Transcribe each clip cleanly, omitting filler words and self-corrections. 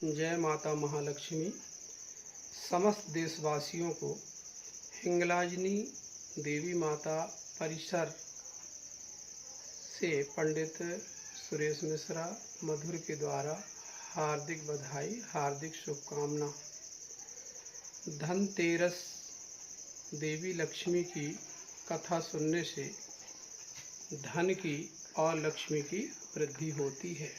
जय माता महालक्ष्मी। समस्त देशवासियों को हिंगलाजनी देवी माता परिसर से पंडित सुरेश मिश्रा मधुर के द्वारा हार्दिक बधाई, हार्दिक शुभकामना। धनतेरस देवी लक्ष्मी की कथा सुनने से धन की और लक्ष्मी की वृद्धि होती है।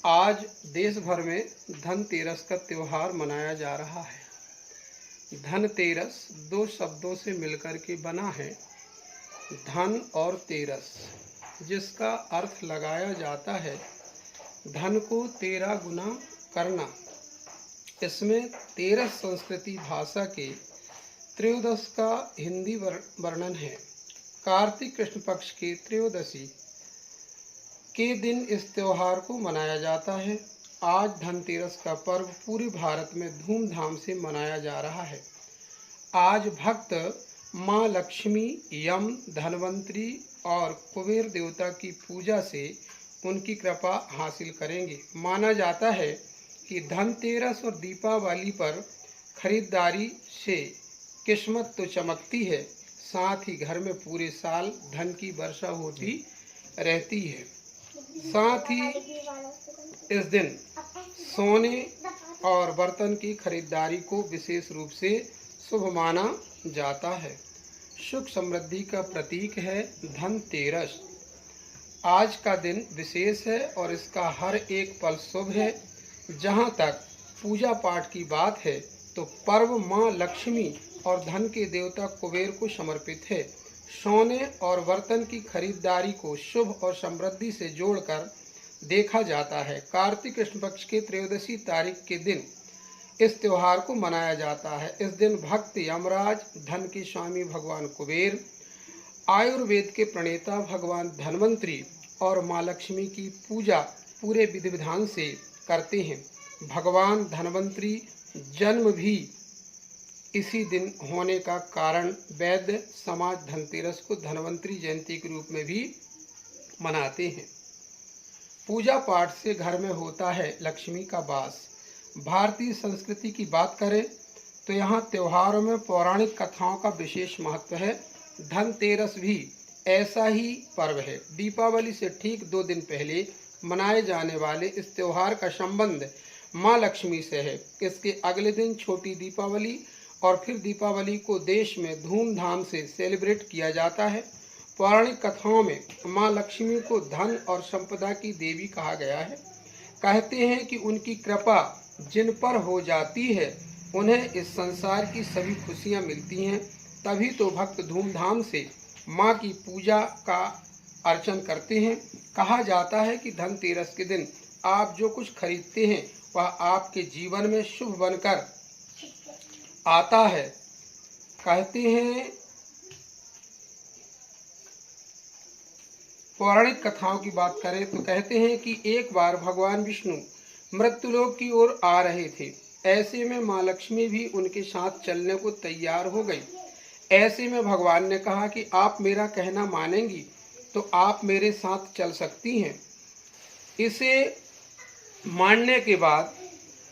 आज देश भर में धनतेरस का त्योहार मनाया जा रहा है। धनतेरस दो शब्दों से मिलकर के बना है, धन और तेरस, जिसका अर्थ लगाया जाता है धन को 13 गुना करना। इसमें तेरस संस्कृति भाषा के त्रयोदश का हिंदी वर्णन है। कार्तिक कृष्ण पक्ष के त्रयोदशी के दिन इस त्योहार को मनाया जाता है। आज धनतेरस का पर्व पूरे भारत में धूमधाम से मनाया जा रहा है। आज भक्त मां लक्ष्मी, यम, धनवंतरी और कुबेर देवता की पूजा से उनकी कृपा हासिल करेंगे। माना जाता है कि धनतेरस और दीपावली पर खरीदारी से किस्मत तो चमकती है, साथ ही घर में पूरे साल धन की वर्षा होती रहती है। साथ ही इस दिन सोने और बर्तन की खरीदारी को विशेष रूप से शुभ माना जाता है। सुख समृद्धि का प्रतीक है धनतेरस। आज का दिन विशेष है और इसका हर एक पल शुभ है। जहां तक पूजा पाठ की बात है तो पर्व मां लक्ष्मी और धन के देवता कुबेर को समर्पित है। सोने और बर्तन की खरीदारी को शुभ और समृद्धि से जोड़कर देखा जाता है। कार्तिक कृष्ण पक्ष के त्रयोदशी तारीख के दिन इस त्योहार को मनाया जाता है। इस दिन भक्त यमराज, धन के स्वामी भगवान कुबेर, आयुर्वेद के प्रणेता भगवान धनवंतरी और मां लक्ष्मी की पूजा पूरे विधि विधान से करते हैं। भगवान धनवंतरी जन्म भी इसी दिन होने का कारण वैद्य समाज धनतेरस को धनवंतरी जयंती के रूप में भी मनाते हैं। पूजा पाठ से घर में होता है लक्ष्मी का वास। भारतीय संस्कृति की बात करें तो यहाँ त्योहारों में पौराणिक कथाओं का विशेष महत्व है। धनतेरस भी ऐसा ही पर्व है। दीपावली से ठीक 2 दिन पहले मनाए जाने वाले इस त्योहार का संबंध माँ लक्ष्मी से है। इसके अगले दिन छोटी दीपावली और फिर दीपावली को देश में धूमधाम से सेलिब्रेट किया जाता है। पौराणिक कथाओं में मां लक्ष्मी को धन और संपदा की देवी कहा गया है। कहते हैं कि उनकी कृपा जिन पर हो जाती है उन्हें इस संसार की सभी खुशियां मिलती हैं। तभी तो भक्त धूमधाम से मां की पूजा का अर्चन करते हैं। कहा जाता है कि धनतेरस के दिन आप जो कुछ खरीदते हैं वह आपके जीवन में शुभ बनकर आता है। कहते हैं पौराणिक कथाओं की बात करें तो कहते हैं कि एक बार भगवान विष्णु मृत्युलोक की ओर आ रहे थे। ऐसे में मां लक्ष्मी भी उनके साथ चलने को तैयार हो गई। ऐसे में भगवान ने कहा कि आप मेरा कहना मानेंगी तो आप मेरे साथ चल सकती हैं। इसे मानने के बाद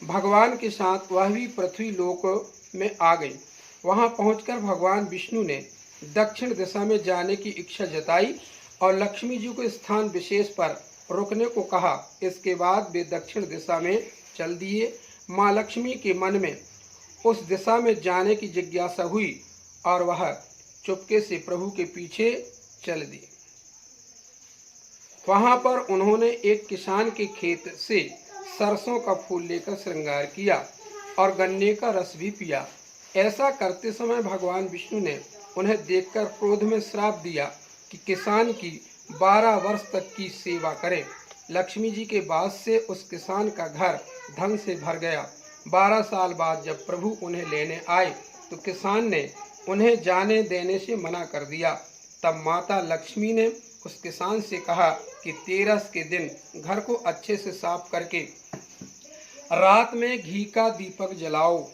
भगवान के साथ वह भी पृथ्वी लोक में आ गई। वहां पहुंचकर भगवान विष्णु ने दक्षिण दिशा में जाने की इच्छा जताई और लक्ष्मी जी को स्थान विशेष पर रुकने को कहा। इसके बाद वे दक्षिण दिशा में चल दिए। मां लक्ष्मी के मन में उस दिशा में जाने की जिज्ञासा हुई और वह चुपके से प्रभु के पीछे चल दी। वहां पर उन्होंने एक किसान के खेत से सरसों का फूल लेकर श्रृंगार किया और गन्ने का रस भी पिया। ऐसा करते समय भगवान विष्णु ने उन्हें देखकर क्रोध में श्राप दिया कि किसान की 12 वर्ष तक की सेवा करें। लक्ष्मी जी के बाद से उस किसान का घर धन से भर गया। 12 साल बाद जब प्रभु उन्हें लेने आए तो किसान ने उन्हें जाने देने से मना कर दिया। तब माता लक्ष्मी ने उस किसान से कहा कि तेरस के दिन घर को अच्छे से साफ करके रात में घी का दीपक जलाओ।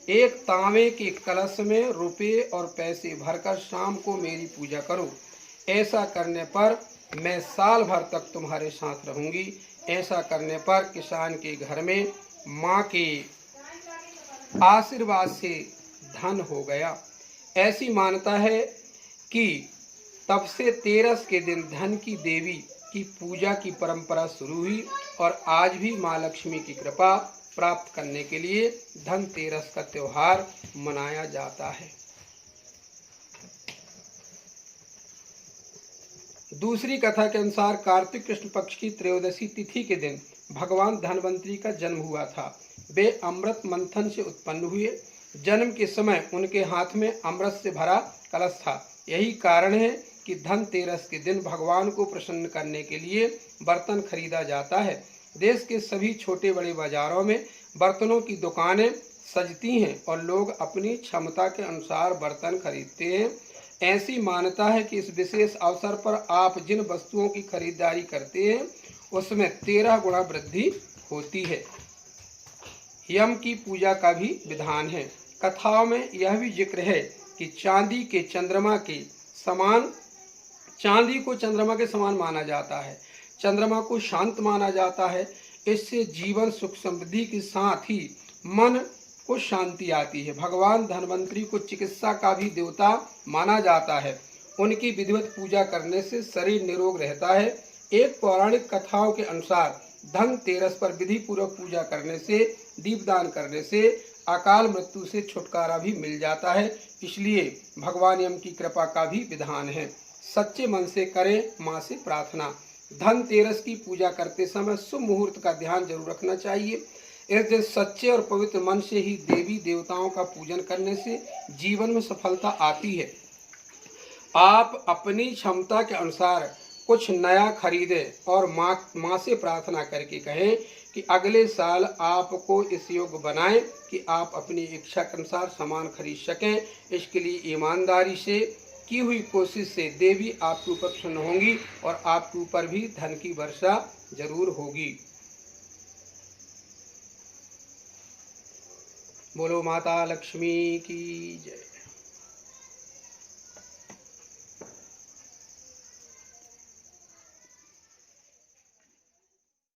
एक तांबे के कलश में रुपए और पैसे भरकर शाम को मेरी पूजा करो। ऐसा करने पर मैं साल भर तक तुम्हारे साथ रहूंगी। ऐसा करने पर किसान के घर में माँ के आशीर्वाद से धन हो गया। ऐसी मान्यता है कि तब से तेरस के दिन धन की देवी की पूजा की परंपरा शुरू हुई और आज भी माँ लक्ष्मी की कृपा प्राप्त करने के लिए धनतेरस का त्योहार मनाया जाता है। दूसरी कथा के अनुसार कार्तिक कृष्ण पक्ष की त्रयोदशी तिथि के दिन भगवान धन्वंतरी का जन्म हुआ था। वे अमृत मंथन से उत्पन्न हुए। जन्म के समय उनके हाथ में अमृत से भरा कलश था। यही कारण है कि धनतेरस के दिन भगवान को प्रसन्न करने के लिए बर्तन खरीदा जाता है। देश के सभी छोटे बड़े बाजारों में बर्तनों की दुकानें सजती हैं और लोग अपनी क्षमता के अनुसार बर्तन खरीदते हैं। ऐसी मान्यता है कि इस विशेष अवसर पर आप जिन वस्तुओं की खरीदारी करते हैं उसमें 13 गुना वृद्धि होती है। यम की पूजा का भी विधान है। कथाओं में यह भी जिक्र है कि चांदी को चंद्रमा के समान माना जाता है। चंद्रमा को शांत माना जाता है। इससे जीवन सुख समृद्धि के साथ ही मन को शांति आती है। भगवान धन्वंतरी को चिकित्सा का भी देवता माना जाता है। उनकी विधिवत पूजा करने से शरीर निरोग रहता है। एक पौराणिक कथाओं के अनुसार धनतेरस पर विधि पूर्वक पूजा करने से, दीपदान करने से अकाल मृत्यु से छुटकारा भी मिल जाता है। इसलिए भगवान यम की कृपा का भी विधान है। सच्चे मन से करें माँ से प्रार्थना। धनतेरस की पूजा करते समय शुभ मुहूर्त का ध्यान जरूर रखना चाहिए। इस दिन सच्चे और पवित्र मन से ही देवी देवताओं का पूजन करने से जीवन में सफलता आती है। आप अपनी क्षमता के अनुसार कुछ नया खरीदें और माँ से प्रार्थना करके कहें कि अगले साल आपको इस योग्य बनाएं कि आप अपनी इच्छा के अनुसार सामान खरीद सकें। इसके लिए ईमानदारी से की हुई कोशिश से देवी आपके ऊपर प्रसन्न होंगी और आपके ऊपर भी धन की वर्षा जरूर होगी। बोलो माता लक्ष्मी की जय।